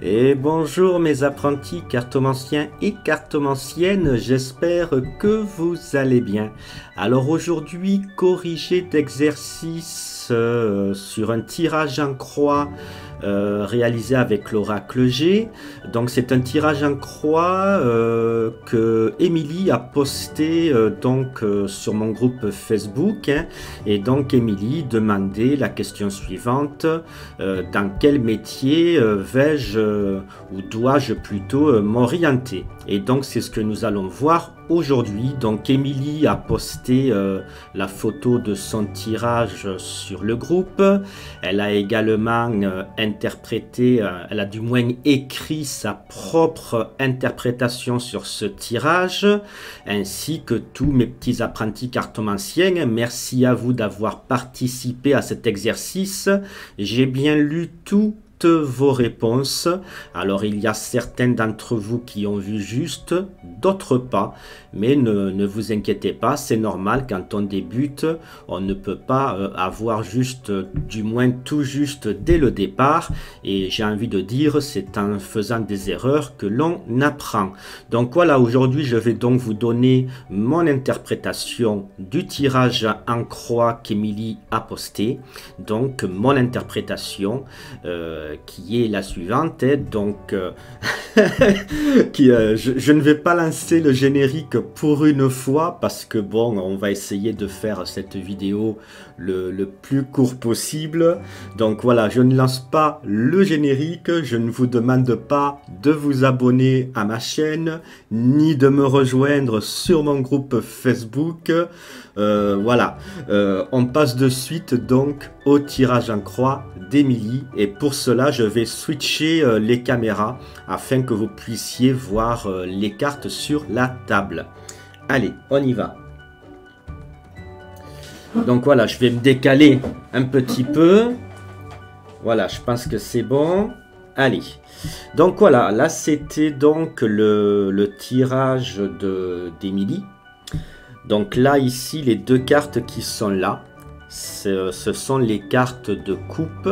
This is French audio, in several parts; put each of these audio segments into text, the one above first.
Et bonjour mes apprentis cartomanciens et cartomanciennes, j'espère que vous allez bien. Alors aujourd'hui, corrigé d'exercice sur un tirage en croix réalisé avec l'oracle G. Donc c'est un tirage en croix que Émilie a posté sur mon groupe Facebook. Et donc Émilie demandait la question suivante, dans quel métier vais-je ou dois-je plutôt m'orienter? Et donc c'est ce que nous allons voir aujourd'hui. Donc Émilie a posté la photo de son tirage sur le groupe. Elle a également interprété, elle a du moins écrit sa propre interprétation sur ce tirage, ainsi que tous mes petits apprentis cartomanciens. Merci à vous d'avoir participé à cet exercice. J'ai bien lu toutes vos réponses. Alors il y a certains d'entre vous qui ont vu juste, d'autres pas, mais ne vous inquiétez pas, c'est normal. Quand on débute, on ne peut pas avoir juste, du moins tout juste dès le départ, et j'ai envie de dire, c'est en faisant des erreurs que l'on apprend. Donc voilà, aujourd'hui je vais donc vous donner mon interprétation du tirage en croix qu'Émilie a posté. Donc mon interprétation qui est la suivante, donc je ne vais pas lancer le générique pour une fois parce que bon, on va essayer de faire cette vidéo le plus court possible. Donc voilà, je ne lance pas le générique, je ne vous demande pas de vous abonner à ma chaîne ni de me rejoindre sur mon groupe Facebook. Voilà, on passe de suite donc au tirage en croix d'Émilie, et pour cela je vais switcher les caméras afin que vous puissiez voir les cartes sur la table. Allez, on y va. Donc voilà, je vais me décaler un petit peu. Voilà, je pense que c'est bon. Allez, donc voilà, là c'était donc le tirage d'Émilie. Donc là, ici, les deux cartes qui sont là, ce sont les cartes de coupe,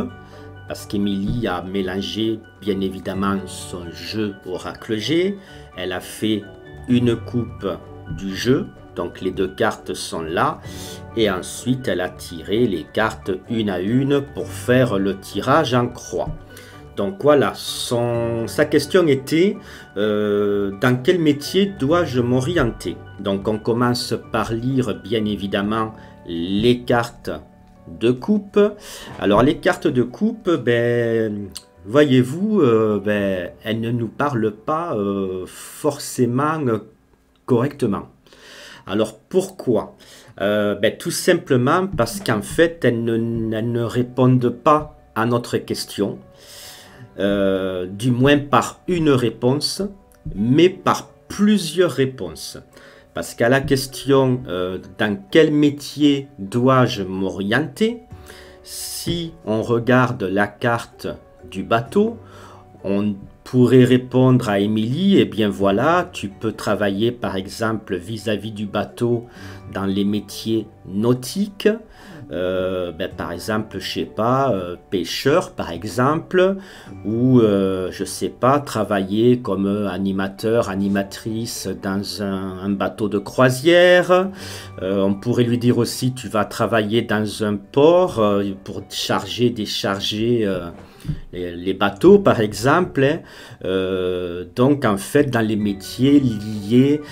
parce qu'Émilie a mélangé bien évidemment son jeu Oracle G. Elle a fait une coupe du jeu, donc les deux cartes sont là, et ensuite elle a tiré les cartes une à une pour faire le tirage en croix. Donc voilà, sa question était dans quel métier dois-je m'orienter? Donc on commence par lire bien évidemment les cartes de coupe. Alors les cartes de coupe, ben, voyez-vous, elles ne nous parlent pas forcément correctement. Alors pourquoi? Tout simplement parce qu'en fait elles ne répondent pas à notre question. Du moins par une réponse, mais par plusieurs réponses. Parce qu'à la question dans quel métier dois-je m'orienter, si on regarde la carte du bateau, on pourrait répondre à Émilie, eh bien voilà, tu peux travailler par exemple vis-à-vis du bateau dans les métiers nautiques. Par exemple, je sais pas, pêcheur par exemple, ou je sais pas, travailler comme animateur, animatrice dans un bateau de croisière. On pourrait lui dire aussi, tu vas travailler dans un port pour charger, décharger les bateaux par exemple, donc en fait dans les métiers liés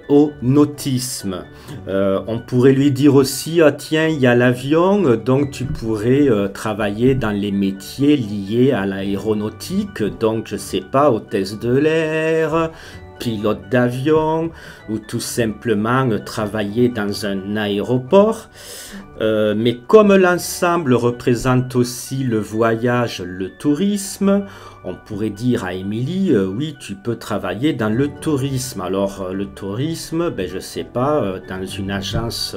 au nautisme. On pourrait lui dire aussi, ah, tiens, il y a l'avion, donc tu pourrais travailler dans les métiers liés à l'aéronautique, donc je sais pas, hôtesse de l'air, pilote d'avion, ou tout simplement travailler dans un aéroport. Mais comme l'ensemble représente aussi le voyage, le tourisme, on pourrait dire à Émilie, oui, tu peux travailler dans le tourisme. Alors le tourisme, je sais pas, dans une agence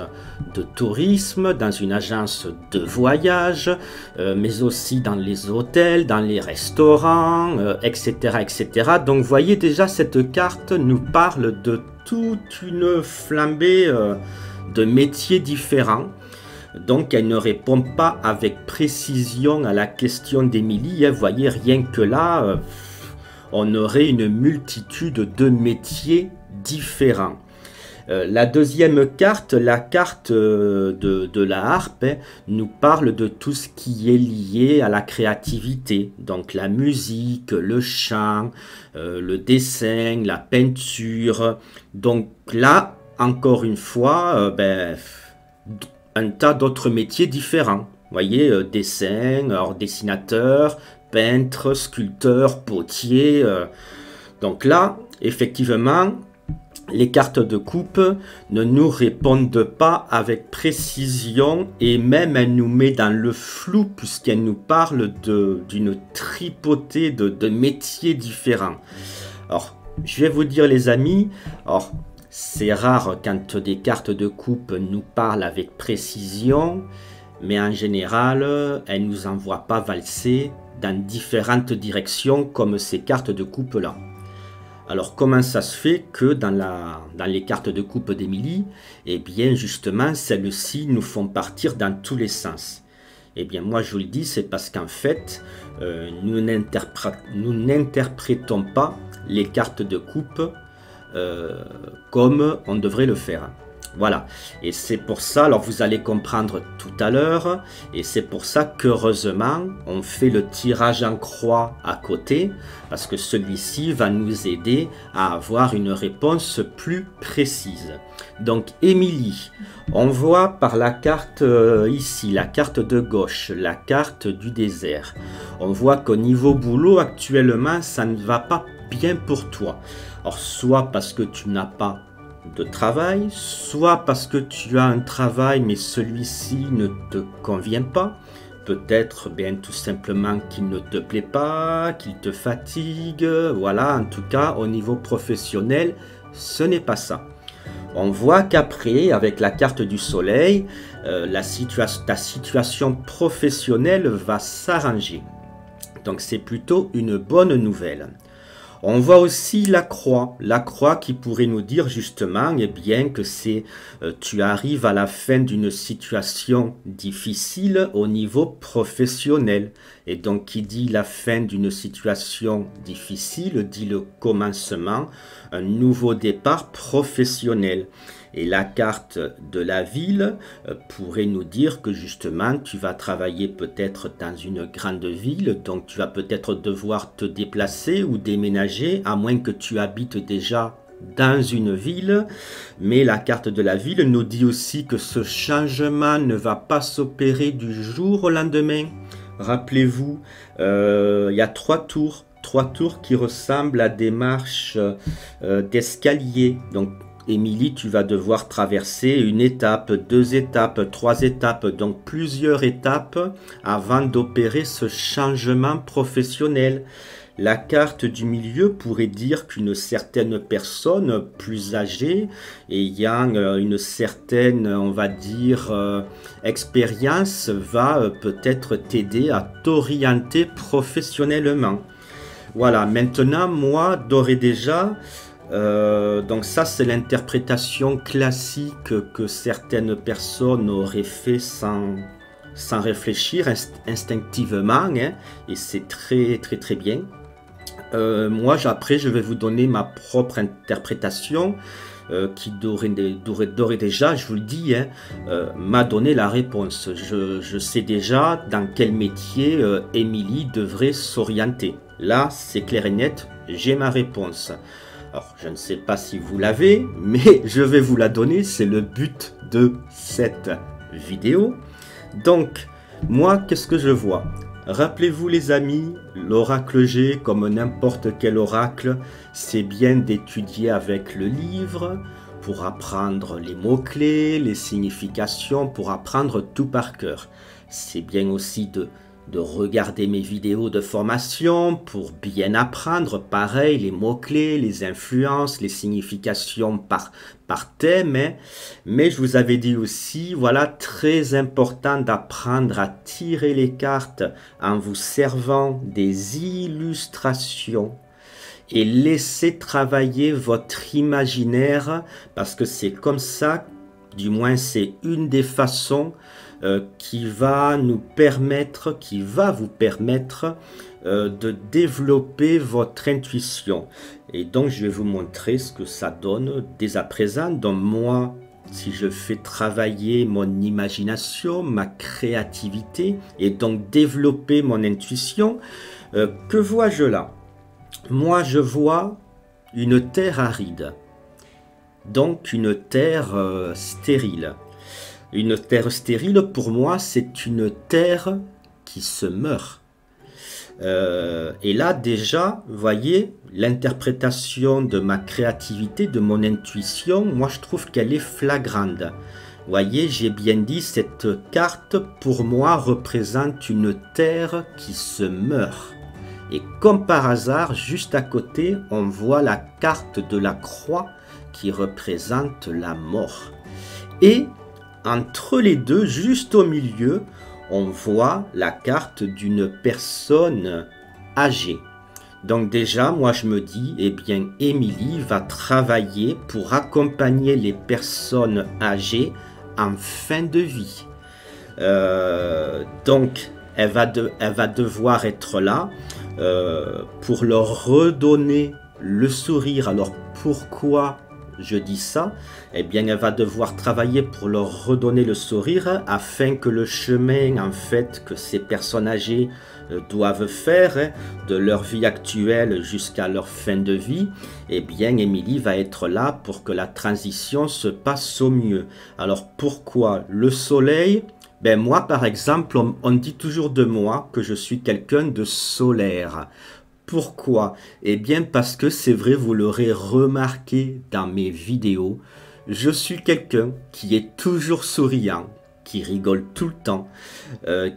de tourisme, dans une agence de voyage, mais aussi dans les hôtels, dans les restaurants, etc., etc. Donc vous voyez déjà, cette carte nous parle de toute une flambée de métiers différents. Donc elle ne répond pas avec précision à la question d'Émilie. Vous voyez, rien que là, on aurait une multitude de métiers différents. La deuxième carte, la carte de la harpe, hein, nous parle de tout ce qui est lié à la créativité. Donc la musique, le chant, le dessin, la peinture. Donc là, encore une fois, un tas d'autres métiers différents. Vous voyez, dessin, alors dessinateur, peintre, sculpteur, potier. Donc là, effectivement, les cartes de coupe ne nous répondent pas avec précision et même elle nous met dans le flou puisqu'elle nous parle d'une tripotée de métiers différents. Alors, je vais vous dire les amis, alors c'est rare quand des cartes de coupe nous parlent avec précision, mais en général, elles ne nous envoient pas valser dans différentes directions comme ces cartes de coupe là. Alors comment ça se fait que dans les cartes de coupe d'Émilie, eh bien justement celles-ci nous font partir dans tous les sens? Eh bien moi je vous le dis, c'est parce qu'en fait nous n'interprétons pas les cartes de coupe comme on devrait le faire. Voilà, et c'est pour ça, alors vous allez comprendre tout à l'heure, et c'est pour ça qu'heureusement, on fait le tirage en croix à côté, parce que celui-ci va nous aider à avoir une réponse plus précise. Donc, Émilie, on voit par la carte ici, la carte de gauche, la carte du désert. On voit qu'au niveau boulot, actuellement, ça ne va pas bien pour toi. Alors, soit parce que tu n'as pas de travail, soit parce que tu as un travail mais celui-ci ne te convient pas, peut-être bien tout simplement qu'il ne te plaît pas, qu'il te fatigue, voilà, en tout cas au niveau professionnel, ce n'est pas ça. On voit qu'après, avec la carte du soleil, ta situation professionnelle va s'arranger. Donc c'est plutôt une bonne nouvelle. On voit aussi la croix qui pourrait nous dire justement eh bien, que tu arrives à la fin d'une situation difficile au niveau professionnel. Et donc qui dit la fin d'une situation difficile dit le commencement, un nouveau départ professionnel. Et la carte de la ville pourrait nous dire que justement tu vas travailler peut-être dans une grande ville, donc tu vas peut-être devoir te déplacer ou déménager, à moins que tu habites déjà dans une ville. Mais la carte de la ville nous dit aussi que ce changement ne va pas s'opérer du jour au lendemain. Rappelez-vous, il y a trois tours qui ressemblent à des marches d'escalier. Donc Émilie, tu vas devoir traverser une étape, 2 étapes, 3 étapes, donc plusieurs étapes avant d'opérer ce changement professionnel. La carte du milieu pourrait dire qu'une certaine personne plus âgée, ayant une certaine, on va dire, expérience, va peut-être t'aider à t'orienter professionnellement. Voilà, maintenant, moi, d'ores et déjà, donc ça c'est l'interprétation classique que certaines personnes auraient fait sans réfléchir instinctivement, hein, et c'est très bien. Moi après je vais vous donner ma propre interprétation qui d'ores et déjà, je vous le dis, hein, m'a donné la réponse. Je sais déjà dans quel métier Émilie devrait s'orienter. Là c'est clair et net, j'ai ma réponse. Alors, je ne sais pas si vous l'avez, mais je vais vous la donner, c'est le but de cette vidéo. Donc, moi, qu'est-ce que je vois? Rappelez-vous les amis, l'oracle G, comme n'importe quel oracle, c'est bien d'étudier avec le livre pour apprendre les mots-clés, les significations, pour apprendre tout par cœur. C'est bien aussi de regarder mes vidéos de formation pour bien apprendre, pareil, les mots-clés, les influences, les significations par thème, hein. Mais je vous avais dit aussi, voilà, très important d'apprendre à tirer les cartes en vous servant des illustrations et laisser travailler votre imaginaire, parce que c'est comme ça, du moins c'est une des façons qui va vous permettre de développer votre intuition. Et donc, je vais vous montrer ce que ça donne dès à présent. Donc, moi, si je fais travailler mon imagination, ma créativité, et donc développer mon intuition, que vois-je là? Moi, je vois une terre aride, donc une terre stérile. Une terre stérile, pour moi, c'est une terre qui se meurt. Et là, déjà, vous voyez, l'interprétation de ma créativité, de mon intuition, moi, je trouve qu'elle est flagrante. Vous voyez, j'ai bien dit, cette carte, pour moi, représente une terre qui se meurt. Et comme par hasard, juste à côté, on voit la carte de la croix qui représente la mort. Et entre les deux, juste au milieu, on voit la carte d'une personne âgée. Donc déjà, moi je me dis, eh bien, Émilie va travailler pour accompagner les personnes âgées en fin de vie. Donc, elle va devoir être là pour leur redonner le sourire. Alors, pourquoi je dis ça? Eh bien, elle va devoir travailler pour leur redonner le sourire afin que le chemin, en fait, que ces personnes âgées doivent faire de leur vie actuelle jusqu'à leur fin de vie, eh bien, Émilie va être là pour que la transition se passe au mieux. Alors, pourquoi le soleil? Ben moi, par exemple, on dit toujours de moi que je suis quelqu'un de solaire. Pourquoi? Eh bien parce que c'est vrai, vous l'aurez remarqué dans mes vidéos, je suis quelqu'un qui est toujours souriant, qui rigole tout le temps,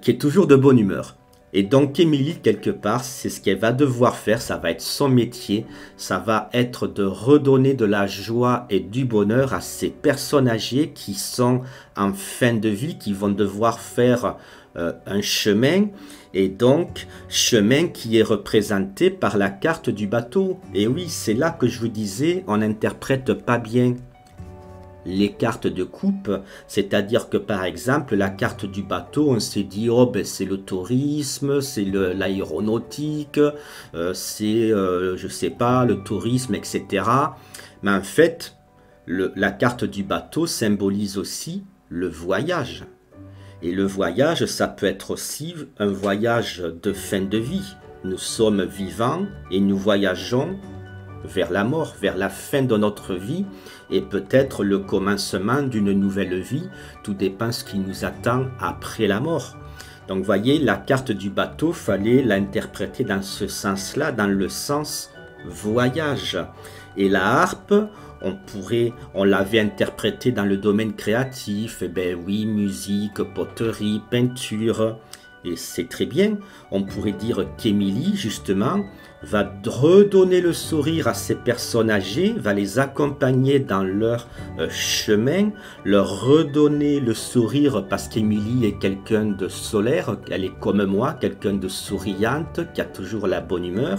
qui est toujours de bonne humeur. Et donc Émilie, quelque part, c'est ce qu'elle va devoir faire, ça va être son métier, ça va être de redonner de la joie et du bonheur à ces personnes âgées qui sont en fin de vie, qui vont devoir faire un chemin, et donc chemin qui est représenté par la carte du bateau. Et oui, c'est là que je vous disais, on n'interprète pas bien les cartes de coupe, c'est-à-dire que par exemple la carte du bateau, on s'est dit oh ben c'est le tourisme, c'est l'aéronautique, c'est je sais pas, le tourisme, etc. Mais en fait la carte du bateau symbolise aussi le voyage. Et le voyage, ça peut être aussi un voyage de fin de vie. Nous sommes vivants et nous voyageons vers la mort, vers la fin de notre vie et peut-être le commencement d'une nouvelle vie. Tout dépend ce qui nous attend après la mort. Donc, voyez, la carte du bateau, fallait l'interpréter dans ce sens-là, dans le sens voyage. Et la harpe, on l'avait interprété dans le domaine créatif, eh ben oui, musique, poterie, peinture, et c'est très bien. On pourrait dire qu'Émilie, justement, va redonner le sourire à ces personnes âgées, va les accompagner dans leur chemin, leur redonner le sourire parce qu'Émilie est quelqu'un de solaire, elle est comme moi, quelqu'un de souriante, qui a toujours la bonne humeur.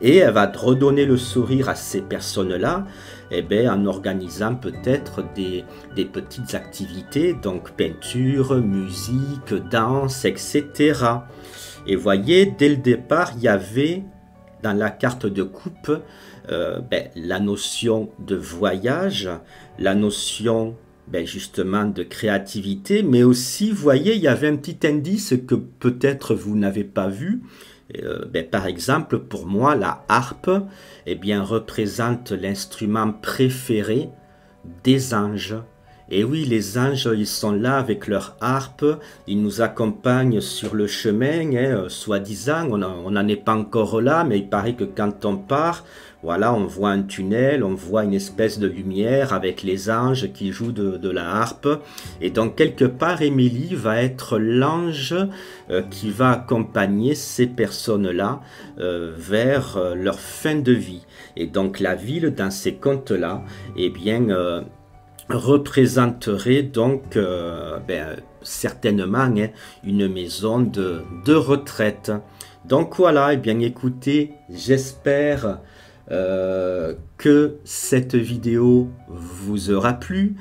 Et elle va redonner le sourire à ces personnes-là eh bien, en organisant peut-être des petites activités, donc peinture, musique, danse, etc. Et voyez, dès le départ, il y avait dans la carte de coupe la notion de voyage, la notion justement de créativité, mais aussi, vous voyez, il y avait un petit indice que peut-être vous n'avez pas vu. Par exemple, pour moi, la harpe représente l'instrument préféré des anges. Et oui, les anges, ils sont là avec leur harpe, ils nous accompagnent sur le chemin, soi-disant, on n'en est pas encore là, mais il paraît que quand on part, voilà, on voit un tunnel, on voit une espèce de lumière avec les anges qui jouent de la harpe. Et donc, quelque part, Émilie va être l'ange qui va accompagner ces personnes-là vers leur fin de vie. Et donc, la ville, dans ces contes-là, représenterait donc certainement une maison de retraite. Donc voilà, écoutez, j'espère que cette vidéo vous aura plu.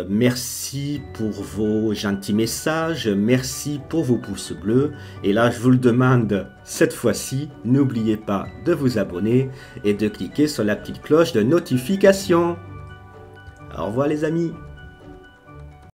Merci pour vos gentils messages, merci pour vos pouces bleus. Et là, je vous le demande cette fois-ci, n'oubliez pas de vous abonner et de cliquer sur la petite cloche de notification. Au revoir les amis.